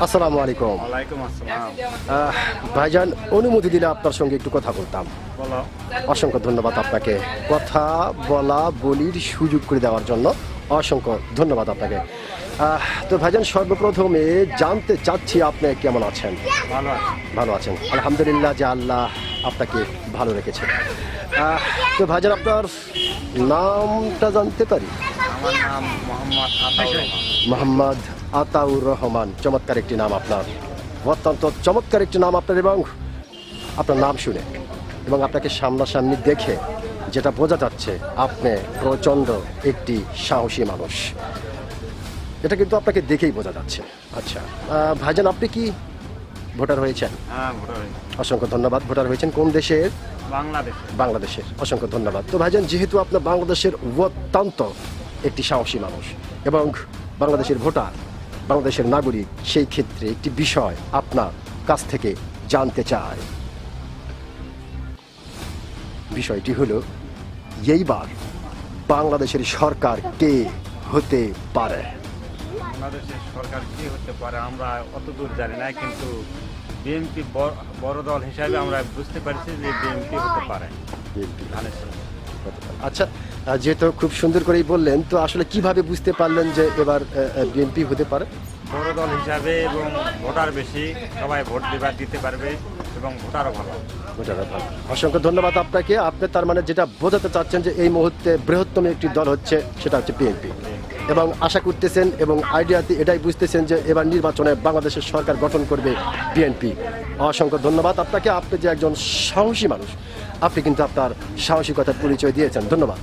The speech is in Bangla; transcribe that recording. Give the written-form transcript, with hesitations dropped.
আসসালামু আলাইকুম। ওয়ালাইকুম আসসালাম। ভাইজান, অনুমতি দিলে আপনার সঙ্গে একটু কথা বলতাম। বলো। অসংখ্য ধন্যবাদ আপনাকে, কথা বলা বলির সুযোগ করে দেওয়ার জন্য অসংখ্য ধন্যবাদ আপনাকে। তো ভাইজান, সর্বপ্রথমে জানতে চাচ্ছি আপনি কেমন আছেন? ভালো আছি। ভালো আছেন, আলহামদুলিল্লাহ যে আল্লাহ আপনাকে ভালো রেখেছে। তো ভাইজান, আপনার নামটা জানতে পারি? আমার নাম মোহাম্মদ আতাউর রহমান। মোহাম্মদ আতাউর রহমান, চমৎকার একটি নাম আপনার, অত্যন্ত চমৎকার একটি নাম আপনার। এবং আপনার নাম শুনে এবং আপনাকে সামনাসামনি দেখে যেটা বোঝা যাচ্ছে, আপনি প্রচণ্ড একটি সাহসী মানুষ। এটা কিন্তু আপনাকে দেখেই বোঝা যাচ্ছে। আচ্ছা ভাইজান, আপনি কি ভোটার হয়েছেন? হ্যাঁ, ভোটার হয়েছি। অসংখ্য ধন্যবাদ। ভোটার হয়েছেন কোন দেশের? বাংলাদেশ। বাংলাদেশের। অসংখ্য ধন্যবাদ। তো ভাইজান, যেহেতু আপনার বাংলাদেশের অত্যন্ত একটি সাহসী মানুষ এবং বাংলাদেশের ভোটার, বাংলাদেশের নাগরিক, সেই ক্ষেত্রে একটি বিষয় আপনার কাছ থেকে জানতে চাই। বিষয়টি হলো, এইবার বাংলাদেশের সরকার কে হতে পারে? বাংলাদেশের সরকার কি হতে পারে আমরা অত দূর জানি না, কিন্তু বিএনপি বড় দল হিসাবে আমরা বুঝতে পারছি যে বিএনপি হতে পারে। ধানের শীষ। আচ্ছা, যেহেতু খুব সুন্দর করেই বললেন, তো আসলে কিভাবে বুঝতে পারলেন যে এবার বিএনপি হতে পারে? বড় দল হিসাবে এবং ভোটার বেশি, সবাই ভোট দিতে পারবে এবং ভোটারও ভালো। অসংখ্য ধন্যবাদ আপনাকে। আপনি তার মানে যেটা বোঝাতে চাচ্ছেন যে এই মুহূর্তে বৃহত্তম একটি দল হচ্ছে, সেটা হচ্ছে বিএনপি, এবং আশা করতেছেন এবং আইডিয়াতে এটাই বুঝতেছেন যে এবার নির্বাচনে বাংলাদেশের সরকার গঠন করবে বিএনপি। অসংখ্য ধন্যবাদ আপনাকে। আপনি যে একজন সাহসী মানুষ, আপনি কিন্তু আপনার সাহসিকতার পরিচয় দিয়েছেন। ধন্যবাদ।